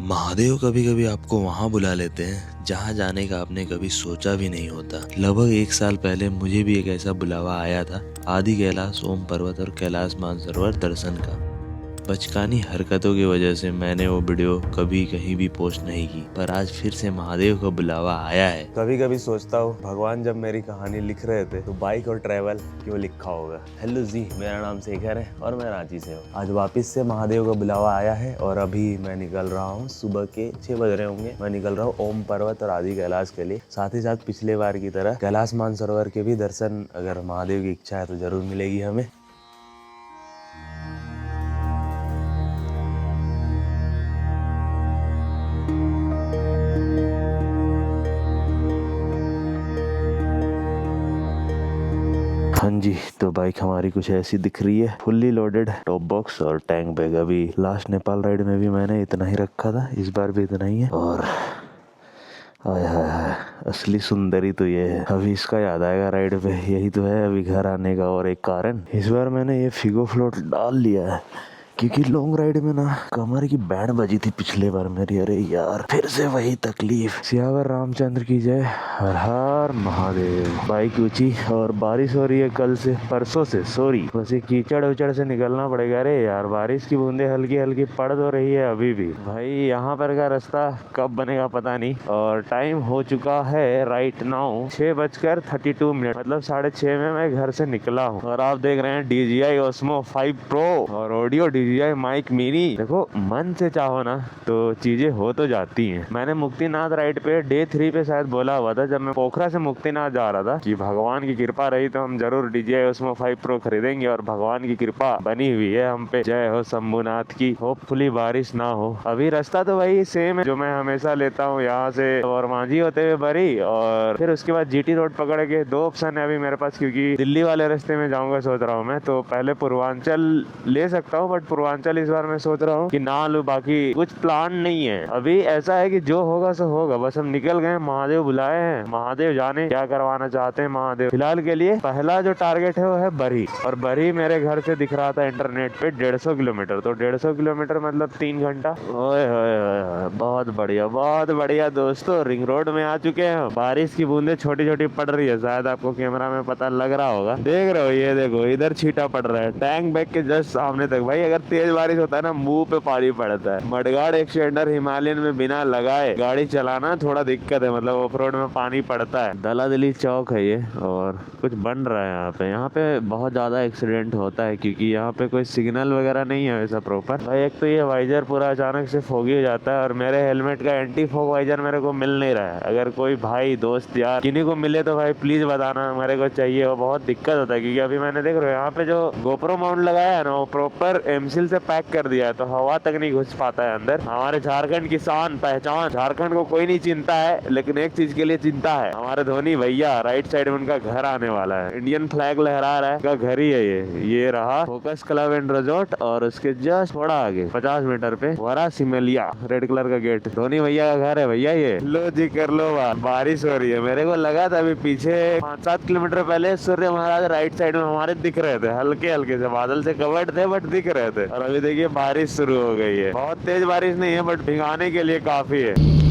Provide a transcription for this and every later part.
महादेव कभी कभी आपको वहाँ बुला लेते हैं जहाँ जाने का आपने कभी सोचा भी नहीं होता। लगभग 1 साल पहले मुझे भी एक ऐसा बुलावा आया था, आदि कैलाश, ओम पर्वत और कैलाश मानसरोवर दर्शन का। बचकानी हरकतों की वजह से मैंने वो वीडियो कभी कहीं भी पोस्ट नहीं की, पर आज फिर से महादेव का बुलावा आया है। कभी कभी सोचता हूँ भगवान जब मेरी कहानी लिख रहे थे तो बाइक और ट्रैवल क्यों लिखा होगा। हेलो जी, मेरा नाम शेखर है और मैं रांची से हूँ। आज वापस से महादेव का बुलावा आया है और अभी मैं निकल रहा हूँ। सुबह के 6 बज रहे होंगे। मैं निकल रहा हूँ ओम पर्वत और आदि कैलाश के लिए। साथ ही साथ पिछले बार की तरह कैलाश मानसरोवर के भी दर्शन अगर महादेव की इच्छा है तो जरूर मिलेगी हमें। हाँ जी, तो बाइक हमारी कुछ ऐसी दिख रही है, फुल्ली लोडेड, टॉप बॉक्स और टैंक बैग। अभी लास्ट नेपाल राइड में भी मैंने इतना ही रखा था, इस बार भी इतना ही है। और आय हाय हाय, असली सुंदरी तो ये है। अभी इसका याद आएगा राइड पे, यही तो है अभी घर आने का और एक कारण। इस बार मैंने ये फिगो फ्लोट डाल लिया है क्योंकि लॉन्ग राइड में ना कमर की बैंड बजी थी पिछले बार मेरी। अरे यार, फिर से वही तकलीफ। सियावर रामचंद्र की जय, हर हर महादेव। बाइक ऊंची और बारिश हो रही है कल से, परसों से, सॉरी। बस ये कीचड़ उचड़ से निकलना पड़ेगा। अरे यार, बारिश की बूंदे हल्की हल्की पड़ तो रही है अभी भी। भाई यहाँ पर का रास्ता कब बनेगा पता नहीं। और टाइम हो चुका है राइट नाउ 6:32, मतलब 6:30 में मैं घर से निकला हूँ। और आप देख रहे हैं DJI Osmo 5 Pro और ऑडियो DJI माइक मिनी। देखो, मन से चाहो ना तो चीजें हो तो जाती हैं। मैंने मुक्तिनाथ राइड पे डे 3 पे शायद बोला हुआ था, जब मैं पोखरा से मुक्तिनाथ जा रहा था, कि भगवान की कृपा रही तो हम जरूर DJI Osmo 5 Pro खरीदेंगे। और भगवान की कृपा बनी हुई है हम पे। जय हो शंभुनाथ की। होपफुली बारिश ना हो। अभी रास्ता तो वही सेम है जो मैं हमेशा लेता हूँ, यहाँ से और मांझी होते हुए बरी, और फिर उसके बाद GT रोड पकड़ के। 2 ऑप्शन है अभी मेरे पास, क्योंकि दिल्ली वाले रास्ते में जाऊंगा सोच रहा हूँ मैं। तो पहले पूर्वांचल ले सकता हूँ, बट पूर्वांचल इस बार मैं सोच रहा हूँ कि ना लूं। बाकी कुछ प्लान नहीं है अभी। ऐसा है कि जो होगा सो होगा, बस हम निकल गए। महादेव बुलाए हैं, महादेव जाने क्या करवाना चाहते हैं महादेव। फिलहाल के लिए पहला जो टारगेट है वो है बरी। और बरी मेरे घर से दिख रहा था इंटरनेट पे 150 किलोमीटर। तो 150 किलोमीटर मतलब 3 घंटा। ओए होए, बहुत बढ़िया, बहुत बढ़िया दोस्तों। रिंग रोड में आ चुके हैं। बारिश की बूंदे छोटी छोटी पड़ रही है, शायद आपको कैमरा में पता लग रहा होगा। देख रहे हो, ये देखो इधर छींटा पड़ रहा है टैंक बैग के जस्ट सामने तक। भाई अगर तेज बारिश होता है ना, मुंह पे पानी पड़ता है। मडगार्ड एक्सटेंडर हिमालयन में बिना लगाए गाड़ी चलाना थोड़ा दिक्कत है, मतलब ऑफ रोड में पानी पड़ता है। दलादली चौक है ये, और कुछ बन रहा है यहाँ पे। यहाँ पे बहुत ज्यादा एक्सीडेंट होता है क्योंकि यहाँ पे कोई सिग्नल वगैरह नहीं है वैसा प्रॉपर। भाई एक तो ये वाइजर पूरा अचानक से फोगी हो जाता है, और मेरे हेलमेट का एंटी फॉग वाइजर मेरे को मिल नहीं रहा है। अगर कोई भाई दोस्त यार किन्हीं को मिले तो भाई प्लीज बताना, मेरे को चाहिए। वो बहुत दिक्कत होता है क्योंकि अभी मैंने देख रहा हूँ यहाँ पे जो गोप्रो माउंट लगाया है ना, वो प्रॉपर एमसील से पैक कर दिया है, तो हवा तक नहीं घुस पाता है अंदर। हमारे झारखंड की शान पहचान। झारखंड को कोई नहीं चिंता है, लेकिन एक चीज के लिए चिंता है, हमारे धोनी भैया। राइट साइड में उनका घर आने वाला है, इंडियन फ्लैग लहरा रहा है, उनका घर ही है ये रहा फोकस क्लब एंड रिजॉर्ट। और उसके जस्ट थोड़ा आगे 50 मीटर पे वरा सिमलिया, रेड कलर का गेट, धोनी भैया का घर है भैया ये। लो जी, कर लो बात। बारिश हो रही है। मेरे को लगा था अभी पीछे 5-7 किलोमीटर पहले सूर्य महाराज राइट साइड में हमारे दिख रहे थे, हल्के हल्के से बादल से कवर्ड थे, बट दिख रहे थे। और अभी देखिए बारिश शुरू हो गई है। बहुत तेज बारिश नहीं है, बट भिगाने के लिए काफी है।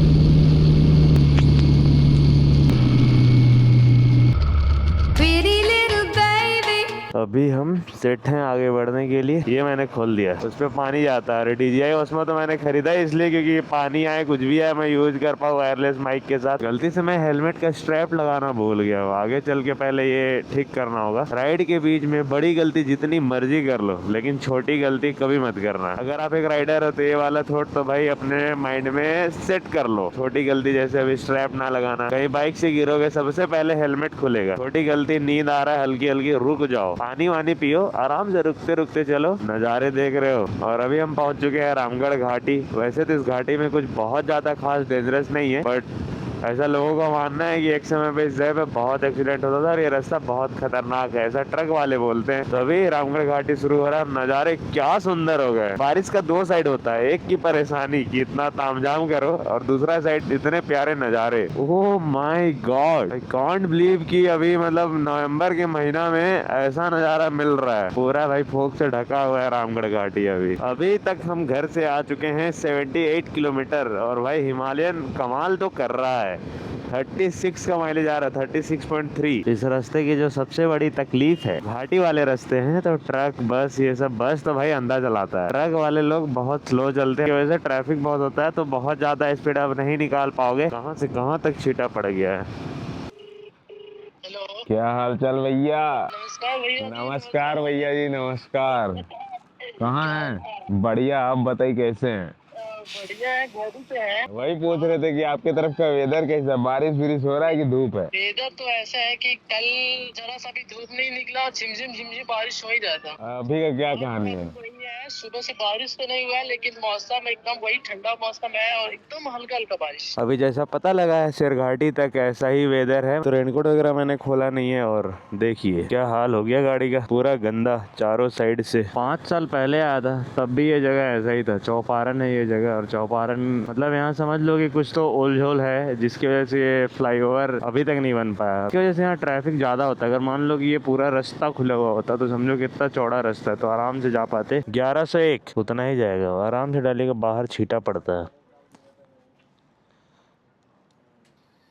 अभी हम सेट हैं आगे बढ़ने के लिए। ये मैंने खोल दिया, उस पर पानी जाता है। DJI Osmo तो मैंने खरीदा इसलिए क्योंकि पानी आए कुछ भी आए मैं यूज कर पाऊँ वायरलेस माइक के साथ। गलती से मैं हेलमेट का स्ट्रैप लगाना भूल गया हूँ, आगे चल के पहले ये ठीक करना होगा। राइड के बीच में बड़ी गलती जितनी मर्जी कर लो, लेकिन छोटी गलती कभी मत करना। अगर आप एक राइडर हो तो ये वाला थॉट तो भाई अपने माइंड में सेट कर लो। छोटी गलती जैसे अभी स्ट्रैप ना लगाना, कहीं बाइक से गिरोगे सबसे पहले हेलमेट खुलेगा। छोटी गलती, नींद आ रहा है हल्की हल्की, रुक जाओ, पानी वानी पियो, आराम से रुकते रुकते चलो। नज़ारे देख रहे हो। और अभी हम पहुंच चुके हैं रामगढ़ घाटी। वैसे तो इस घाटी में कुछ बहुत ज्यादा खास डेंजरस नहीं है, बट ऐसा लोगों का मानना है कि एक समय पे इस जगह पे बहुत एक्सीडेंट होता था और ये रास्ता बहुत खतरनाक है, ऐसा ट्रक वाले बोलते हैं। तो अभी रामगढ़ घाटी शुरू हो रहा है। नजारे क्या सुंदर हो गए। बारिश का दो साइड होता है, एक की परेशानी कि इतना तामझाम करो और दूसरा साइड इतने प्यारे नजारे। Oh my God, I can't believe कि अभी मतलब नवंबर के महीना में ऐसा नजारा मिल रहा है। पूरा भाई फोग से ढका हुआ है रामगढ़ घाटी। अभी तक हम घर से आ चुके हैं 78 किलोमीटर और भाई हिमालयन कमाल तो कर रहा है। 36 का माइलेज आ रहा है, 36.3। इस रास्ते की जो सबसे बड़ी तकलीफ है, घाटी वाले रास्ते हैं तो ट्रक बस ये सब, बस तो भाई अंधा चलाता है, ट्रक वाले लोग बहुत स्लो चलते हैं, वजह से ट्रैफिक बहुत होता है, तो बहुत ज्यादा स्पीड आप नहीं निकाल पाओगे। कहां से कहां तक छीटा पड़ गया है। क्या हाल चाल भैया? नमस्कार भैया। नमस्कार भैया जी, नमस्कार। कहाँ हैं? बढ़िया, आप बताइए कैसे हैं? बढ़िया है, घोड़ू पे है। वही पूछ रहे थे कि आपके तरफ का वेदर कैसा, बारिश बिरिश हो रहा है कि धूप है? वेदर तो ऐसा है कि कल जरा सा भी धूप नहीं निकला, झिमझिम बारिश हो ही रहा था। अभी का क्या कहानी है? वही है, सुबह से बारिश तो नहीं हुआ है लेकिन मौसम एकदम वही ठंडा मौसम है और एकदम हल्का हल्का बारिश। अभी जैसा पता लगा है शेरघाटी तक ऐसा ही वेदर है, तो रेनकोट वगैरह मैंने खोला नहीं है और देखिए क्या हाल हो गया गाड़ी का, पूरा गंदा चारों साइड से। 5 साल पहले आया था तब भी ये जगह ऐसा ही था। चौपारण है ये जगह, और चौपारण मतलब यहाँ समझ लो कि कुछ तो ओलझोल है जिसकी वजह से ये फ्लाईओवर अभी तक नहीं बन पाया। इसकी वजह से यहाँ ट्रैफिक ज्यादा होता है। अगर मान लो कि ये पूरा रास्ता खुला हुआ होता तो समझो कितना चौड़ा रास्ता है, तो आराम से जा पाते। 1101 उतना ही जाएगा, आराम से डालेगा, बाहर छीटा पड़ता है।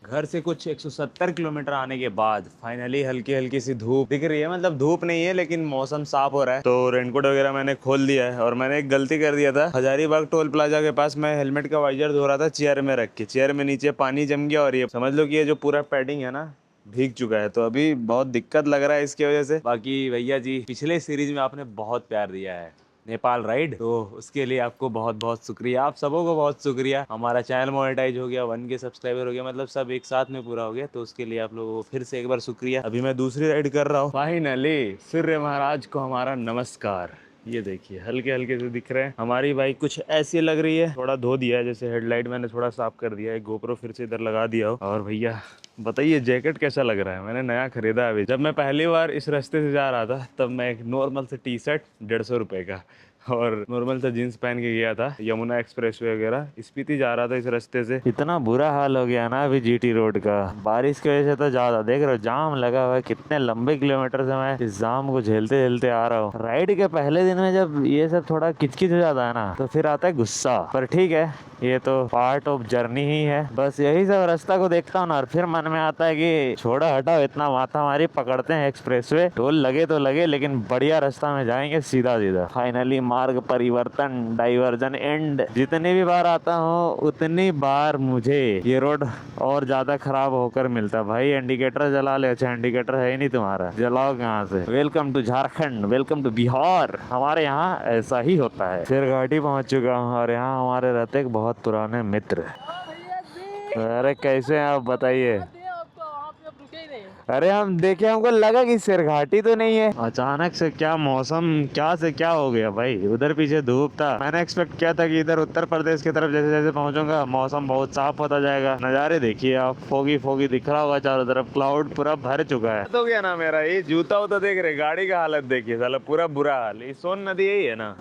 घर से कुछ 170 किलोमीटर आने के बाद फाइनली हल्की हल्की सी धूप दिख रही है। मतलब धूप नहीं है लेकिन मौसम साफ हो रहा है, तो रेनकोट वगैरह मैंने खोल दिया है। और मैंने एक गलती कर दिया था, हजारीबाग टोल प्लाजा के पास मैं हेलमेट का वाइजर धो रहा था चेयर में रख के, चेयर में नीचे पानी जम गया और ये समझ लो कि ये जो पूरा पैडिंग है ना भीग चुका है, तो अभी बहुत दिक्कत लग रहा है इसकी वजह से। बाकी भैया जी पिछले सीरीज में आपने बहुत प्यार दिया है, नेपाल राइड, तो उसके लिए आपको बहुत बहुत शुक्रिया, आप सबों को बहुत शुक्रिया। हमारा चैनल मोनेटाइज हो गया, 1K सब्सक्राइबर हो गया, मतलब सब एक साथ में पूरा हो गया, तो उसके लिए आप लोगों को फिर से एक बार शुक्रिया। अभी मैं दूसरी राइड कर रहा हूँ। फाइनली सूर्य महाराज को हमारा नमस्कार। ये देखिए हल्के हल्के से दिख रहे हैं। हमारी बाइक कुछ ऐसी लग रही है, थोड़ा धो दिया है, जैसे हेडलाइट मैंने थोड़ा साफ कर दिया है, गोप्रो फिर से इधर लगा दिया हो। और भैया बताइए जैकेट कैसा लग रहा है, मैंने नया खरीदा अभी। जब मैं पहली बार इस रास्ते से जा रहा था तब मैं एक नॉर्मल से टी शर्ट 150 रुपए का और नॉर्मल सा जीन्स पहन के गया था, यमुना एक्सप्रेसवे वगैरह स्पीति जा रहा था इस रास्ते से। इतना बुरा हाल हो गया ना अभी जीटी रोड का, बारिश की वजह से तो ज्यादा। देख रहे हो जाम लगा हुआ है, कितने लंबे किलोमीटर से मैं इस जाम को झेलते झेलते आ रहा हूँ। राइड के पहले दिन में जब ये सब थोड़ा किचकिच हो जाता है ना, तो फिर आता है गुस्सा, पर ठीक है ये तो पार्ट ऑफ जर्नी ही है। बस यही सब रास्ता को देखता हूँ ना और फिर मन में आता है कि छोड़ो हटाओ, इतना माथा मारी, पकड़ते हैं एक्सप्रेसवे, टोल लगे तो लगे लेकिन बढ़िया रास्ता में जाएंगे सीधा सीधा। फाइनली मार्ग परिवर्तन, डाइवर्जन एंड। जितनी भी बार आता हूँ उतनी बार मुझे ये रोड और ज्यादा खराब होकर मिलता। भाई इंडिकेटर जला ले, अच्छा इंडिकेटर है ही नहीं तुम्हारा, जलाओ कहाँ से। Welcome to Jharkhand, welcome to Bihar. हमारे यहाँ ऐसा ही होता है। शेरघाटी पहुँच चुका हूँ और यहाँ हमारे रहते एक बहुत पुराने मित्र। अरे कैसे हैं आप बताइए? अरे हम देखे, हमको लगा कि शेरघाटी तो नहीं है, अचानक से क्या मौसम क्या से क्या हो गया भाई। उधर पीछे धूप था, मैंने एक्सपेक्ट किया था कि इधर उत्तर प्रदेश की तरफ जैसे जैसे पहुंचूंगा मौसम बहुत साफ होता जाएगा। नज़ारे देखिए आप, फोगी फोगी दिख रहा होगा चारों तरफ, क्लाउड पूरा भर चुका है। तो क्या ना मेरा ये जूता उता देख रहे, गाड़ी का हालत देखिए साला पूरा बुरा हाल। ये सोन नदी यही है ना?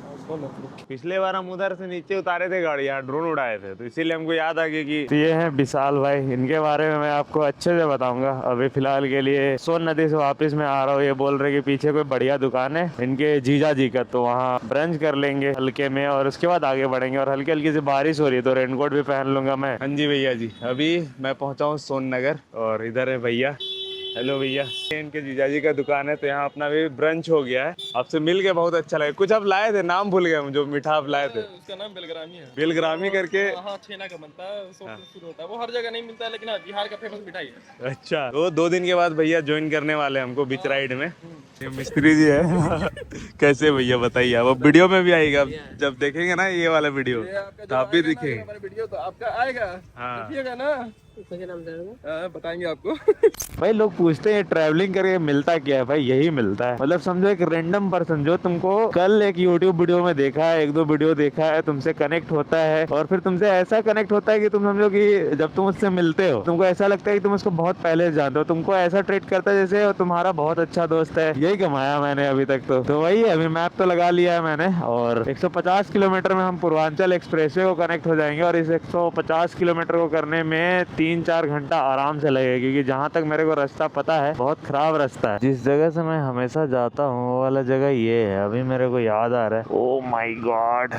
पिछले बार हम उधर से नीचे उतारे थे गाड़ी, यहाँ ड्रोन उड़ाए थे, तो इसीलिए हमको याद आ गया कि तो ये है विशाल भाई, इनके बारे में मैं आपको अच्छे से बताऊंगा। अभी फिलहाल के लिए सोन नदी से वापस में आ रहा हूँ। ये बोल रहे कि पीछे कोई बढ़िया दुकान है इनके जीजा जी का, तो वहाँ ब्रंच कर लेंगे हल्के में और उसके बाद आगे बढ़ेंगे। और हल्की हल्की सी बारिश हो रही है तो रेनकोट भी पहन लूंगा मैं। हाँ जी भैया जी, अभी मैं पहुंचा हूँ सोननगर और इधर है भैया। हेलो भैया, इनके जीजाजी का दुकान है, तो यहाँ अपना भी ब्रंच हो गया है। आपसे मिल के बहुत अच्छा लगा। कुछ आप लाए थे, नाम भूल गए जो मीठा आप लाए थे। उसका नाम बेलग्रामी है। बेलग्रामी करके, हाँ छेना का बनता है, शुरू होता है। वो हर जगह नहीं मिलता है लेकिन हाँ बिहार का फेमस मिठाई है। अच्छा, तो 2 दिन के बाद भैया ज्वाइन करने वाले हैं हमको बीच राइड में। ये मिस्त्री जी है। कैसे भैया बताइए, आप वीडियो में भी आएगा जब देखेंगे ना ये वाला वीडियो, तो आप भी दिखेंगे। वीडियो तो आपका आएगा, देखिएगा ना। बताएंगे आपको। भाई लोग पूछते हैं ट्रैवलिंग करके मिलता क्या है, भाई यही मिलता है। मतलब समझो एक रैंडम पर्सन जो तुमको कल एक यूट्यूब वीडियो में देखा है, एक दो वीडियो देखा है, तुमसे कनेक्ट होता है और फिर तुमसे ऐसा कनेक्ट होता है कि तुम समझो कि जब तुम उससे मिलते हो तुमको ऐसा लगता है कि तुम उसको बहुत पहले से जानते हो, तुमको ऐसा ट्रीट करता है जैसे वो तुम्हारा बहुत अच्छा दोस्त है। यही कमाया मैंने अभी तक। तो वही है, अभी मैप तो लगा लिया है मैंने और 150 किलोमीटर में हम पूर्वांचल एक्सप्रेसवे को कनेक्ट हो जाएंगे और इस 150 किलोमीटर को करने में 3-4 घंटा आराम से लगेगा, क्योंकि जहाँ तक मेरे को रास्ता पता है बहुत खराब रास्ता है। जिस जगह से मैं हमेशा जाता हूँ वो वाला जगह ये है, अभी मेरे को याद आ रहा है। ओ माय गॉड,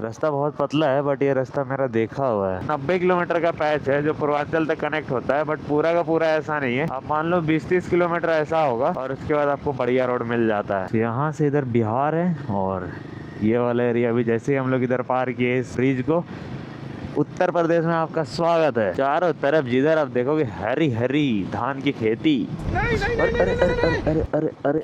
रास्ता बहुत पतला है बट ये रास्ता मेरा देखा हुआ है। 90 किलोमीटर का पैच है जो पूर्वांचल तक कनेक्ट होता है, बट पूरा का पूरा ऐसा नहीं है। आप मान लो 20-30 किलोमीटर ऐसा होगा और उसके बाद आपको बढ़िया रोड मिल जाता है। तो यहाँ से इधर बिहार है और ये वाला एरिया भी जैसे ही हम लोग इधर पार किए इस ब्रिज को, उत्तर प्रदेश में आपका स्वागत है। चारों तरफ जिधर आप देखोगे हरी हरी धान की खेती। अरे अरे अरे अरे अरे अरे अरे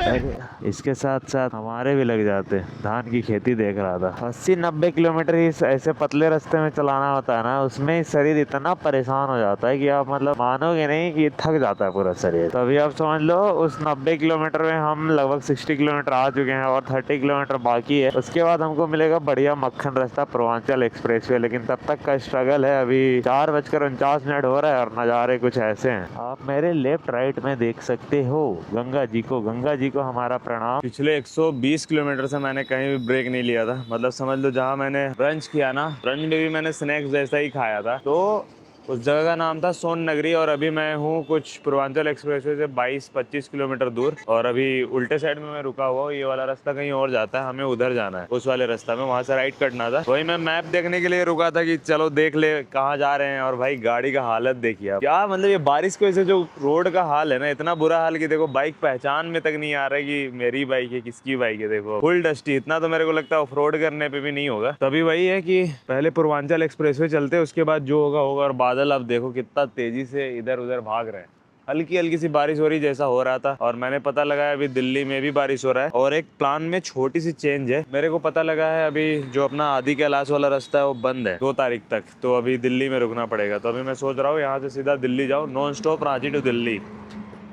अरे इसके साथ साथ हमारे भी लग जाते। धान की खेती देख रहा था। 80-90 किलोमीटर इस ऐसे पतले रास्ते में चलाना होता है ना, उसमें शरीर इतना परेशान हो जाता है कि आप मतलब मानोगे नहीं कि थक जाता है पूरा शरीर। तो अभी आप समझ लो उस 90 किलोमीटर में हम लगभग 60 किलोमीटर आ चुके हैं और 30 किलोमीटर बाकी है। उसके बाद हमको मिलेगा बढ़िया मक्खन रास्ता पूर्वांचल एक्सप्रेस वे, लेकिन तब तक का स्ट्रगल है। अभी 4:49 हो रहा है और नज़ारे कुछ ऐसे हैं। आप मेरे लेफ्ट राइट में देख सकते हो गंगा जी को। गंगा जी को हमारा प्रणाम। पिछले 120 किलोमीटर से मैंने कहीं भी ब्रेक नहीं लिया था। मतलब समझ लो जहाँ मैंने ब्रंच किया ना, ब्रंच में भी मैंने स्नैक्स जैसा ही खाया था। तो उस जगह का नाम था सोन नगरी और अभी मैं हूँ कुछ पूर्वांचल एक्सप्रेसवे से 22-25 किलोमीटर दूर और अभी उल्टे साइड में मैं रुका हुआ हूँ। ये वाला रास्ता कहीं और जाता है, हमें उधर जाना है, उस वाले रास्ता में, वहाँ से राइट कटना था। वही मैं मैप देखने के लिए रुका था कि चलो देख ले कहाँ जा रहे हैं। और भाई गाड़ी का हालत देखिए आप, क्या मतलब ये बारिश की वजह से जो रोड का हाल है ना, इतना बुरा हाल कि देखो बाइक पहचान में तक नहीं आ रहा है कि मेरी बाइक है किसकी बाइक है। देखो फुल डस्टी, इतना तो मेरे को लगता है ऑफ रोड करने पे भी नहीं होगा। तभी वही है कि पहले पूर्वांचल एक्सप्रेसवे चलते, उसके बाद जो होगा होगा। और बादल आप देखो कितना तेजी से इधर उधर भाग रहे हैं। हल्की हल्की सी बारिश हो रही जैसा हो रहा था। और मैंने पता लगाया अभी दिल्ली में भी बारिश हो रहा है। और एक प्लान में छोटी सी चेंज है, मेरे को पता लगा है अभी जो अपना आदि कैलाश वाला रास्ता है वो बंद है 2 तारीख तक। तो अभी दिल्ली में रुकना पड़ेगा। तो अभी मैं सोच रहा हूँ यहाँ से सीधा दिल्ली जाऊँ, non stop Ranchi to Delhi.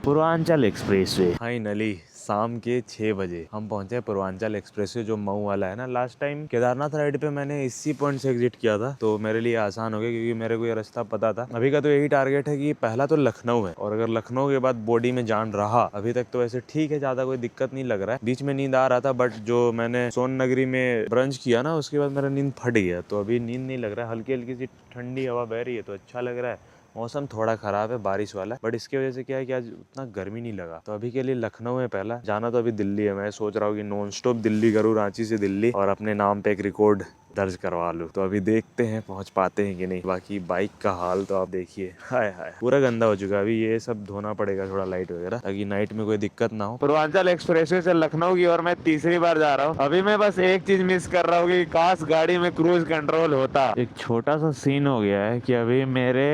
Purvanchal expressway. Finally शाम के 6 बजे हम पहुंचे पूर्वांचल एक्सप्रेसवे जो मऊ वाला है ना। लास्ट टाइम केदारनाथ राइड पे मैंने इसी पॉइंट से एग्जिट किया था, तो मेरे लिए आसान हो गया क्योंकि मेरे को ये रास्ता पता था। अभी का तो यही टारगेट है कि पहला तो लखनऊ है और अगर लखनऊ के बाद बॉडी में जान रहा, अभी तक तो वैसे ठीक है, ज्यादा कोई दिक्कत नहीं लग रहा है। बीच में नींद आ रहा था बट जो मैंने सोन नगरी में ब्रंच किया ना उसके बाद मेरा नींद फट गया, तो अभी नींद नहीं लग रहा है। हल्की हल्की सी ठंडी हवा बह रही है तो अच्छा लग रहा है। मौसम थोड़ा खराब है, बारिश वाला, बट इसकी वजह से क्या है कि आज उतना गर्मी नहीं लगा। तो अभी के लिए लखनऊ है पहला, जाना तो अभी दिल्ली है। मैं सोच रहा हूँ कि नॉन स्टॉप दिल्ली करूँ, रांची से दिल्ली, और अपने नाम पे एक रिकॉर्ड दर्ज करवा लूँ। तो अभी देखते हैं पहुंच पाते हैं कि नहीं। बाकी बाइक का हाल तो आप देखिए, हाय हाय पूरा गंदा हो चुका है। अभी ये सब धोना पड़ेगा थोड़ा लाइट वगैरह, ताकि नाइट में कोई दिक्कत ना हो। पूर्वांचल एक्सप्रेसवे से लखनऊ की ओर मैं तीसरी बार जा रहा हूँ। अभी मैं बस एक चीज मिस कर रहा हूँ कि काश गाड़ी में क्रूज कंट्रोल होता। एक छोटा सा सीन हो गया है कि अभी मेरे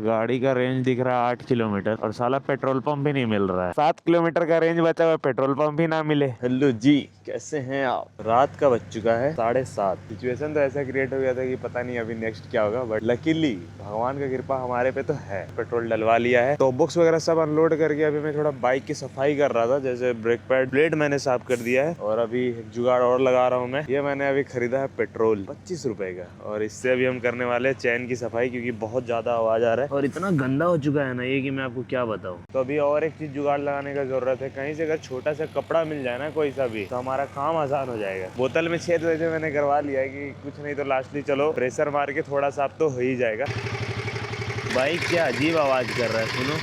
गाड़ी का रेंज दिख रहा है 8 किलोमीटर और साला पेट्रोल पंप भी नहीं मिल रहा है। 7 किलोमीटर का रेंज बचा हुआ, पेट्रोल पंप भी ना मिले। हेलो जी, कैसे हैं आप? रात का बज चुका है 7:30। सिचुएशन तो ऐसा क्रिएट हो गया था कि पता नहीं अभी नेक्स्ट क्या होगा, बट लकीली भगवान का कृपा हमारे पे तो है। पेट्रोल डलवा लिया है, टॉप बॉक्स वगैरह सब अनलोड करके अभी मैं थोड़ा बाइक की सफाई कर रहा था। जैसे ब्रेक पैड ब्लेड मैंने साफ कर दिया है और अभी एक जुगाड़ और लगा रहा हूँ मैं। ये मैंने अभी खरीदा है पेट्रोल 25 रुपए का, और इससे अभी हम करने वाले हैं चैन की सफाई, क्योंकि बहुत ज्यादा आवाज आ रहा है और इतना गंदा हो चुका है ना ये कि मैं आपको क्या बताऊँ। तो अभी और एक चीज जुगाड़ लगाने का जरूरत है। कहीं से अगर छोटा सा कपड़ा मिल जाए ना कोई सा भी, तो हमारा काम आसान हो जाएगा। बोतल में छेद वैसे मैंने करवा लिया है कि कुछ नहीं तो लास्टली चलो प्रेशर मार के थोड़ा साफ तो हो ही जाएगा। बाइक क्या अजीब आवाज कर रहा है, सुनो।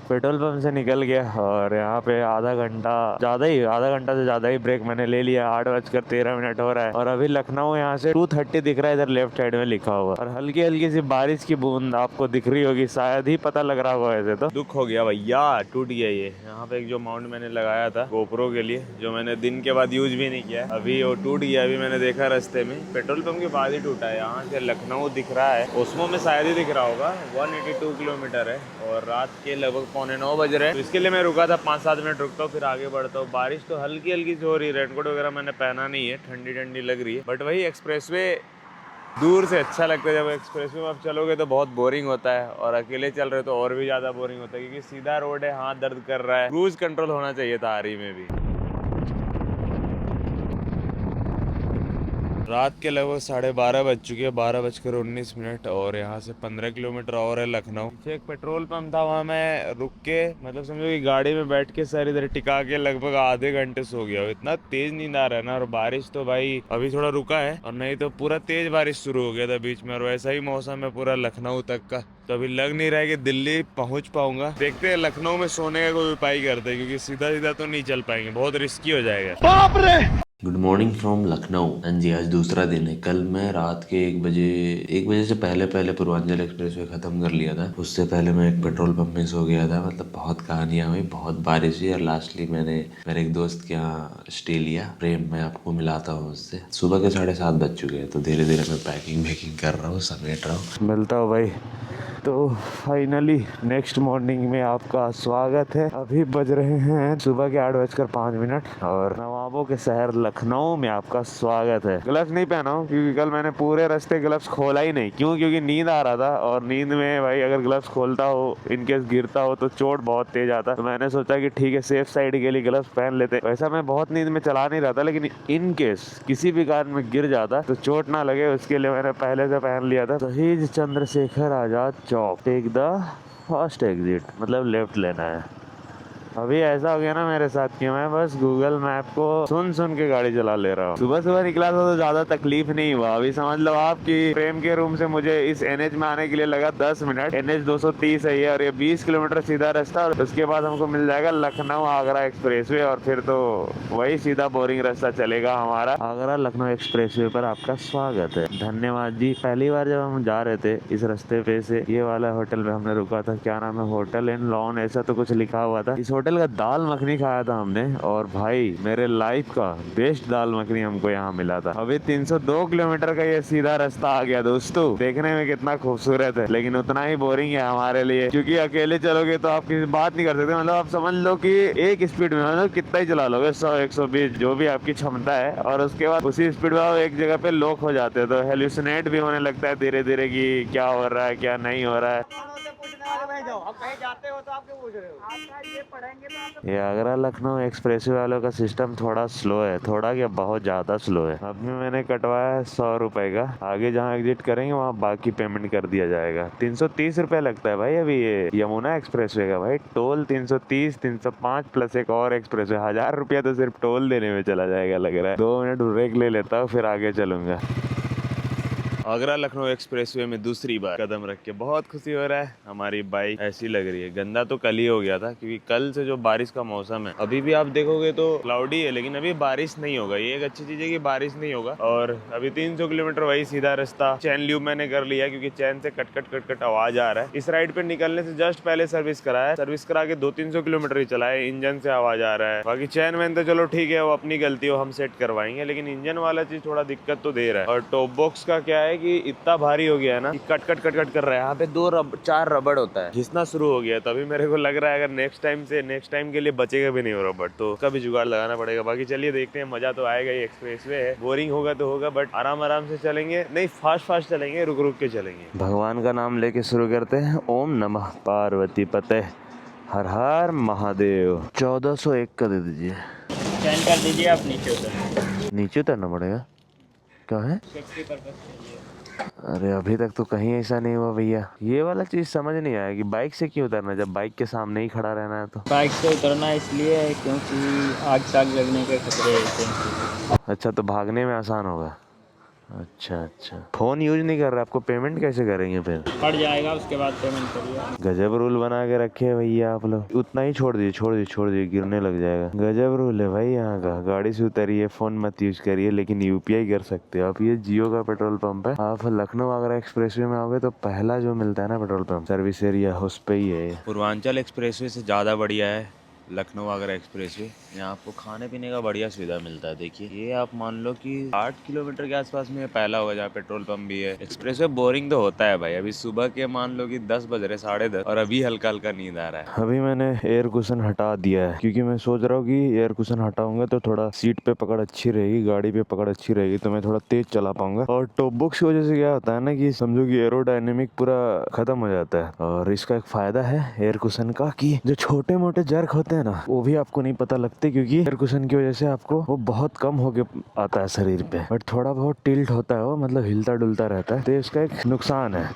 पेट्रोल पंप से निकल गया और यहाँ पे आधा घंटा से ज्यादा ही ब्रेक मैंने ले लिया। 8:13 हो रहा है और अभी लखनऊ यहाँ से 2:30 दिख रहा है, इधर लेफ्ट साइड में लिखा हुआ। और हल्की हल्की सी बारिश की बूंद आपको दिख रही होगी, शायद ही पता लग रहा होगा ऐसे तो। दुख हो गया भैया, टूट गया ये। यहाँ पे एक जो माउंट मैंने लगाया था गोप्रो के लिए, जो मैंने दिन के बाद यूज भी नहीं किया, अभी वो टूट गया। अभी मैंने देखा रास्ते में, पेट्रोल पंप के बाद ही टूटा है। यहाँ से लखनऊ दिख रहा है, ओस्मो में शायद ही दिख रहा होगा। 182 किलोमीटर है और रात के लगभग 8:45 बज रहे हैं। तो इसके लिए मैं रुका था, 5-7 मिनट रुकता हूँ फिर आगे बढ़ता हूँ। बारिश तो हल्की हल्की से हो रही है, रेनकोट वगैरह मैंने पहना नहीं है, ठंडी ठंडी लग रही है। बट वही एक्सप्रेसवे दूर से अच्छा लगता है, जब एक्सप्रेस में आप चलोगे तो बहुत बोरिंग होता है, और अकेले चल रहे हो तो और भी ज़्यादा बोरिंग होता है, क्योंकि सीधा रोड है, हाथ दर्द कर रहा है। क्रूज कंट्रोल होना चाहिए था आरी में भी। रात के लगभग 12:30 बज चुके हैं, 12:19, और यहाँ से 15 किलोमीटर और है लखनऊ। पीछे एक पेट्रोल पंप था, वहाँ मैं रुक के, मतलब समझो कि गाड़ी में बैठ के सर इधर टिका के लगभग आधे घंटे सो गया। इतना तेज नींद आ रहा है ना, और बारिश तो भाई अभी थोड़ा रुका है, और नहीं तो पूरा तेज बारिश शुरू हो गया था बीच में, और वैसा ही मौसम है पूरा लखनऊ तक का। तो अभी लग नहीं रहा है कि दिल्ली पहुंच पाऊंगा। देखते हैं, लखनऊ में सोने का कोई उपाय करते हैं, क्योंकि सीधा सीधा तो नहीं चल पाएंगे, बहुत रिस्की हो जाएगा। Good morning from Lucknow. हाँ जी, आज दूसरा दिन है। कल मैं रात के 1 बजे से पहले पूर्वांचल एक्सप्रेस वे खत्म कर लिया था। उससे पहले मैं एक पेट्रोल पंप में सो गया था। मतलब बहुत कहानियां हुई, बहुत बारिश हुई, और लास्टली मैंने मेरे एक दोस्त के यहाँ स्टे लिया। प्रेम, मैं आपको मिलाता हूँ उससे। सुबह के 7:30 बज चुके हैं, तो धीरे धीरे मैं पैकिंग कर रहा हूँ, समेट रहा हूँ। मिलता हूँ भाई। तो फाइनली नेक्स्ट मॉर्निंग में आपका स्वागत है। अभी बज रहे हैं सुबह के 8:05, और नवाबों के शहर लखनऊ में आपका स्वागत है। ग्लव्स नहीं पहना हूँ, क्योंकि कल मैंने पूरे रास्ते ग्लव्स खोला ही नहीं। क्यों? क्योंकि नींद आ रहा था, और नींद में भाई अगर ग्लव्स खोलता हो, इनकेस गिरता हो तो चोट बहुत तेज आता। तो मैंने सोचा कि ठीक है, सेफ साइड के लिए ग्लव्स पहन लेते। वैसा मैं बहुत नींद में चला नहीं रहा था, लेकिन इन केस किसी भी कारण में गिर जाता तो चोट ना लगे, उसके लिए मैंने पहले से पहन लिया था। शहीद Chandrashekhar Azad Chowk, take the first exit, मतलब लेफ्ट लेना है। अभी ऐसा हो गया ना मेरे साथ कि मैं बस गूगल मैप को सुन के गाड़ी चला ले रहा हूँ। सुबह सुबह निकला था तो ज्यादा तकलीफ नहीं हुआ। अभी समझ लो आप कि प्रेम के रूम से मुझे इस NH में आने के लिए लगा 10 मिनट। NH 230 है ये, और ये 20 किलोमीटर सीधा रास्ता, और उसके बाद हमको मिल जाएगा लखनऊ आगरा एक्सप्रेसवे, और फिर तो वही सीधा बोरिंग रास्ता चलेगा हमारा। आगरा लखनऊ एक्सप्रेसवे पर आपका स्वागत है। धन्यवाद जी। पहली बार जब हम जा रहे थे इस रास्ते पे से, ये वाला होटल में हमने रुका था। क्या नाम है? होटल इन लॉन, ऐसा तो कुछ लिखा हुआ था। इस होटल का दाल मखनी खाया था हमने, और भाई मेरे लाइफ का बेस्ट दाल मखनी हमको यहाँ मिला था। अभी 302 किलोमीटर का ये सीधा रास्ता आ गया दोस्तों। देखने में कितना खूबसूरत है, लेकिन उतना ही बोरिंग है हमारे लिए, क्योंकि अकेले चलोगे तो आप किसी बात नहीं कर सकते। मतलब आप समझ लो कि एक स्पीड में, मतलब कितना ही चला लोगे, 100 120 जो भी आपकी क्षमता है, और उसके बाद उसी स्पीड में आप एक जगह पे लॉक हो जाते हो, तो हेलुसिनेट भी होने लगता है धीरे धीरे कि क्या हो रहा है क्या नहीं हो रहा है। ये आगरा लखनऊ एक्सप्रेसवे वालों का सिस्टम थोड़ा स्लो है, थोड़ा क्या बहुत ज्यादा स्लो है। अभी मैंने कटवाया है 100 रुपए का। आगे जहाँ एग्जिट करेंगे वहाँ बाकी पेमेंट कर दिया जाएगा। 330 रुपए लगता है भाई अभी ये यमुना एक्सप्रेसवे का। भाई टोल 330, 305 प्लस एक और एक्सप्रेसवे, 1000 रुपया तो सिर्फ टोल देने में चला जाएगा लग रहा है। 2 मिनट ब्रेक ले लेता हूँ, फिर आगे चलूंगा। आगरा लखनऊ एक्सप्रेसवे में दूसरी बार कदम रख के बहुत खुशी हो रहा है। हमारी बाइक ऐसी लग रही है, गंदा तो कल ही हो गया था, क्योंकि कल से जो बारिश का मौसम है, अभी भी आप देखोगे तो क्लाउडी है, लेकिन अभी बारिश नहीं होगा। ये एक अच्छी चीज है कि बारिश नहीं होगा। और अभी 300 किलोमीटर वही सीधा रास्ता। चैन ल्यूब मैंने कर लिया, क्योंकि चैन से कट आवाज आ रहा है। इस राइड पे निकलने से जस्ट पहले सर्विस कराया, सर्विस करा के 200-300 किलोमीटर ही चला है, इंजन से आवाज आ रहा है। बाकी चैन वैन तो चलो ठीक है, वो अपनी गलती हो, हम सेट करवाएंगे, लेकिन इंजन वाला चीज थोड़ा दिक्कत तो दे रहा है। और टॉप बॉक्स का क्या है कि इतना भारी हो गया है ना, कट कर रहा है। यहाँ पे 4 रबड़ होता है, घिसना शुरू हो गया। तभी मेरे को लग रहा है अगर नेक्स्ट टाइम के लिए बचेगा भी नहीं वो रबड़, तो उसका भी जुगाड़ लगाना पड़ेगा। बाकी चलिए देखते हैं, मजा तो आएगा। ये एक्सप्रेसवे है, बोरिंग होगा तो होगा, बट आराम से चलेंगे, नहीं फास्ट चलेंगे, रुक के चलेंगे। भगवान का नाम लेके शुरू करते हैं। ओम नमः पार्वती पते, हर हर महादेव। 1401 का दे दीजिए। चैन कर दीजिए आप, नीचे उतरना पड़ेगा। क्या है? अरे अभी तक तो कहीं ऐसा नहीं हुआ भैया। ये वाला चीज समझ नहीं आया कि बाइक से क्यों उतरना, जब बाइक के सामने ही खड़ा रहना है। तो बाइक से उतरना इसलिए है क्योंकि आग लगने के खतरे हैं। अच्छा, तो भागने में आसान होगा। अच्छा, फोन यूज नहीं कर रहा, आपको पेमेंट कैसे करेंगे फिर? पड़ जाएगा, उसके बाद पेमेंट करिए। गजब रूल बना के रखे हैं भैया आप लोग। उतना ही छोड़ दीजिए, गिरने लग जाएगा। गजब रूल है भाई यहाँ का। गाड़ी से उतरिए, फोन मत यूज करिए, लेकिन UPI कर सकते हो आप। ये जियो का पेट्रोल पंप है। आप लखनऊ आगरा एक्सप्रेसवे में आओगे तो पहला जो मिलता है ना पेट्रोल पंप, सर्विस एरिया, उस पे ही है। पूर्वांचल एक्सप्रेसवे से ज्यादा बढ़िया है लखनऊ आगरा एक्सप्रेस वे। यहाँ आपको खाने पीने का बढ़िया सुविधा मिलता है। देखिए ये आप मान लो कि 8 किलोमीटर के आसपास में पहला होगा जहाँ पेट्रोल पंप भी है। एक्सप्रेस वे बोरिंग तो होता है भाई। अभी सुबह के मान लो कि 10 बज रहे, 10:30, और अभी हल्का हल्का नींद आ रहा है। अभी मैंने एयर कुशन हटा दिया है क्योंकि मैं सोच रहा हूँ कि एयर कुशन हटाऊंगा तो थोड़ा सीट पे पकड़ अच्छी रहेगी, गाड़ी पे पकड़ अच्छी रहेगी, तो मैं थोड़ा तेज चला पाऊंगा। और टॉप बॉक्स की वजह से क्या होता है ना कि समझो कि एरोडायनेमिक पूरा खत्म हो जाता है। और इसका एक फायदा है एयर कुशन का कि जो छोटे मोटे जर्क होते हैं ना वो भी आपको नहीं पता लगते, क्योंकि एयर कुशन की वजह से आपको वो बहुत कम होके आता है शरीर पे। बट थोड़ा बहुत टिल्ट होता है वो, मतलब हिलता डुलता रहता है, तो इसका एक नुकसान है।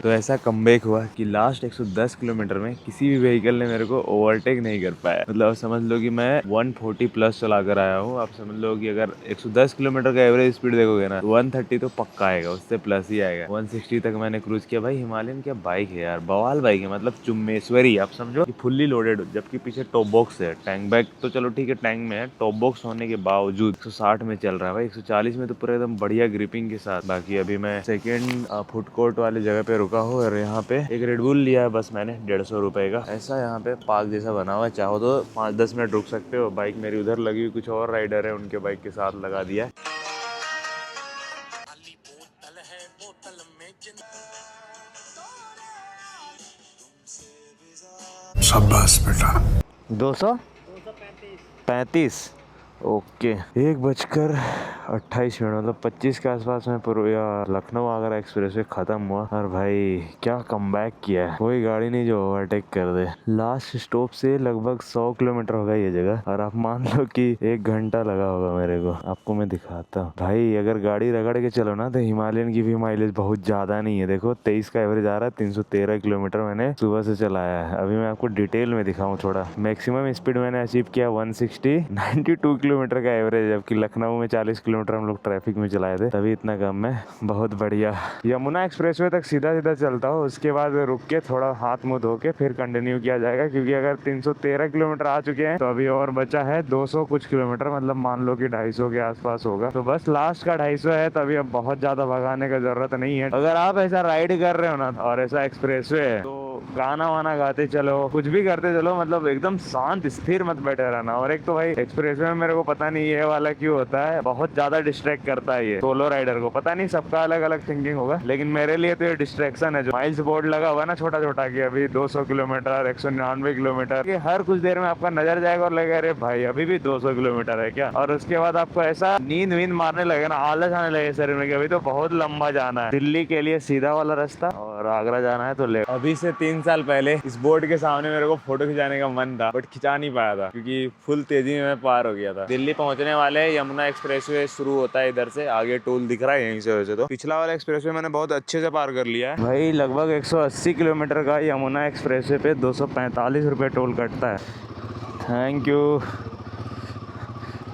तो ऐसा कमबैक हुआ कि लास्ट 110 किलोमीटर में किसी भी व्हीकल ने मेरे को ओवरटेक नहीं कर पाया। मतलब आप समझ लो कि मैं 140 प्लस चला कर आया हूँ। आप समझ लो कि अगर 110 किलोमीटर का एवरेज स्पीड देखोगे ना, 130 तो पक्का आएगा, उससे प्लस ही आएगा। 160 तक मैंने क्रूज किया। भाई हिमालयन क्या बाइक है यार, बवाल बाइक है। मतलब चुम्बेश्वरी आप समझो कि फुल्ली लोडेड, जबकि पीछे टॉप बॉक्स है। टैंक बैग तो चलो ठीक है, टैंक में है, टॉप बॉक्स होने के बावजूद 160 में चल रहा है भाई। 140 में तो पूरा एकदम बढ़िया ग्रिपिंग के साथ। बाकी अभी मैं सेकेंड फूड कोर्ट वाली जगह पे रुका हो, और यहाँ पे एक रेडबुल लिया है बस मैंने 150 रुपए का। ऐसा यहाँ पे पार्क जैसा बना हुआ है, चाहो तो 5-10 मिनट रुक सकते हो। बाइक मेरी उधर लगी हुई, कुछ और राइडर है उनके बाइक के साथ लगा दिया है। शाबाश बेटा। 235 ओके। 1:28 मतलब 25 के आसपास में लखनऊ आगरा एक्सप्रेस वे खत्म हुआ। और भाई क्या कमबैक किया है, कोई गाड़ी नहीं जो ओवरटेक कर दे। लास्ट स्टॉप से लगभग 100 किलोमीटर होगा ये जगह, और आप मान लो कि 1 घंटा लगा होगा मेरे को। आपको मैं दिखाता हूँ भाई, अगर गाड़ी रगड़ के चलो ना तो हिमालयन की भी माइलेज बहुत ज्यादा नहीं है। देखो 23 का एवरेज आ रहा है, 313 किलोमीटर मैंने सुबह से चलाया है। अभी मैं आपको डिटेल में दिखाऊं थोड़ा। मैक्सिमम स्पीड मैंने अचीव किया 160, 92 किलोमीटर का एवरेज, जबकि लखनऊ में 40 किलोमीटर हम लोग ट्रैफिक में चलाए थे, तभी इतना कम में। बहुत बढ़िया। यमुना एक्सप्रेसवे तक सीधा सीधा चलता हूँ, उसके बाद रुक के थोड़ा हाथ मुंह धो के फिर कंटिन्यू किया जाएगा, क्योंकि अगर 313 किलोमीटर आ चुके हैं तो अभी और बचा है 200 कुछ किलोमीटर, मतलब मान लो कि 250 के आसपास होगा। तो बस लास्ट का 250 है, तभी अब बहुत ज्यादा भगाने का जरूरत नहीं है। अगर आप ऐसा राइड कर रहे हो ना और ऐसा एक्सप्रेसवे है तो गाना वाना गाते चलो, कुछ भी करते चलो, मतलब एकदम शांत स्थिर मत बैठे रहना। और एक तो भाई एक्सप्रेसवे में मेरे को पता नहीं ये वाला क्यों होता है, बहुत ज्यादा डिस्ट्रैक्ट करता है ये सोलो राइडर को। पता नहीं सबका अलग अलग थिंकिंग होगा, लेकिन मेरे लिए तो ये डिस्ट्रैक्शन है। जो माइल्स बोर्ड लगा हुआ है ना छोटा छोटा, कि अभी 200 किलोमीटर, 199 किलोमीटर, कि हर कुछ देर में आपका नजर जाएगा और लगेगा अरे भाई अभी भी 200 किलोमीटर है क्या। और उसके बाद आपको ऐसा नींद वींद मारने लगेगा ना, आलस आने लगे शरीर में कि अभी तो बहुत लंबा जाना है। दिल्ली के लिए सीधा वाला रास्ता, और आगरा जाना है तो ले। अभी से 3 साल पहले इस बोर्ड के सामने मेरे को फोटो खिंचाने का मन था, बट खिंचा नहीं पाया था क्योंकि फुल तेजी में मैं पार हो गया था। दिल्ली पहुंचने वाले यमुना एक्सप्रेसवे शुरू होता है इधर से, आगे टोल दिख रहा है यहीं से। वैसे तो पिछला वाला एक्सप्रेसवे मैंने बहुत अच्छे से पार कर लिया है भाई। लगभग 180 किलोमीटर का यमुना एक्सप्रेसवे पे 245 रुपये टोल कटता है। Thank you.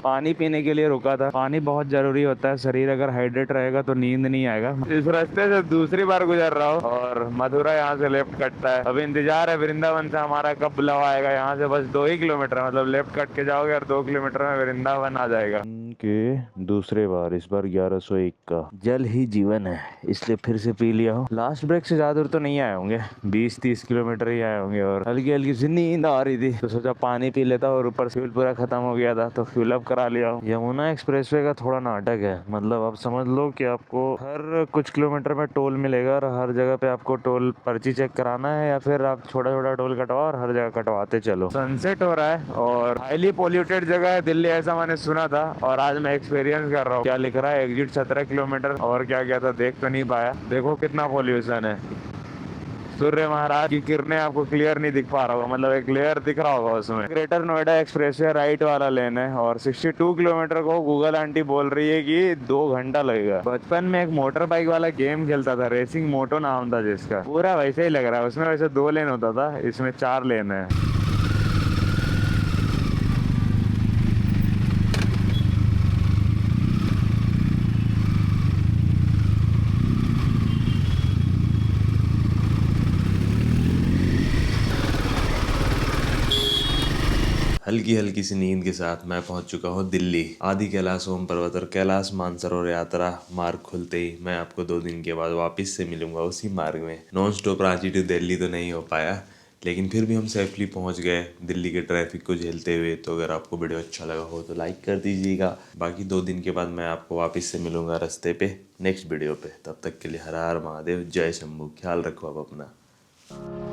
पानी पीने के लिए रुका था। पानी बहुत जरूरी होता है, शरीर अगर हाइड्रेट रहेगा तो नींद नहीं आएगा। इस रास्ते से दूसरी बार गुजर रहा हूँ, और मथुरा यहाँ से लेफ्ट कटता है। अभी इंतजार है वृंदावन से हमारा कब बुलावा आएगा। यहाँ से बस 2 ही किलोमीटर, मतलब लेफ्ट कट के जाओगे और 2 किलोमीटर में वृंदावन आ जाएगा। के दूसरे बार, इस बार 1101 का। जल ही जीवन है, इसलिए फिर से पी लिया हूँ। लास्ट ब्रेक से ज्यादा दूर तो नहीं आए होंगे, 20-30 किलोमीटर ही आए होंगे, और हल्की हल्की सी नींद आ रही थी तो सोचा पानी पी लेता, और ऊपर फ्यूल पूरा खत्म हो गया था तो फ्यूल अप करा लिया हूँ। यमुना एक्सप्रेसवे का थोड़ा नाटक है, मतलब आप समझ लो कि आपको हर कुछ किलोमीटर में टोल मिलेगा, और हर जगह पे आपको टोल पर्ची चेक कराना है, या फिर आप छोटा छोटा टोल कटवाओ और हर जगह कटवाते चलो। सनसेट हो रहा है और हाईली पोल्यूटेड जगह है दिल्ली, ऐसा मैंने सुना था, और आज मैं एक्सपीरियंस कर रहा हूँ। क्या लिख रहा है, एग्जिट 17 किलोमीटर, और क्या क्या था देख तो नहीं पाया। देखो कितना पोल्यूशन है। सूर्य महाराज की किरणें आपको क्लियर नहीं दिख पा रहा होगा, मतलब एक लेयर दिख रहा होगा उसमें। ग्रेटर नोएडा एक्सप्रेसवे राइट वाला लेन है, और 62 किलोमीटर को गूगल आंटी बोल रही है कि 2 घंटा लगेगा। बचपन में एक मोटर बाइक वाला गेम खेलता था, रेसिंग मोटो नाम था जिसका, पूरा वैसे ही लग रहा है। उसमें वैसे 2 लेन होता था, इसमें 4 लेन है। हल्की हल्की सी नींद के साथ मैं पहुंच चुका हूं दिल्ली। आदि कैलाश ओम पर्वत और कैलाश मानसरोवर यात्रा मार्ग खुलते ही मैं आपको 2 दिन के बाद वापस से मिलूंगा उसी मार्ग में। Non stop Ranchi to Delhi तो नहीं हो पाया, लेकिन फिर भी हम सेफली पहुंच गए दिल्ली के ट्रैफिक को झेलते हुए। तो अगर आपको वीडियो अच्छा लगा हो तो लाइक कर दीजिएगा। बाकी 2 दिन के बाद मैं आपको वापस से मिलूंगा रास्ते पे नेक्स्ट वीडियो पे। तब तक के लिए हर हर महादेव, जय शंभू। ख्याल रखो आप अपना।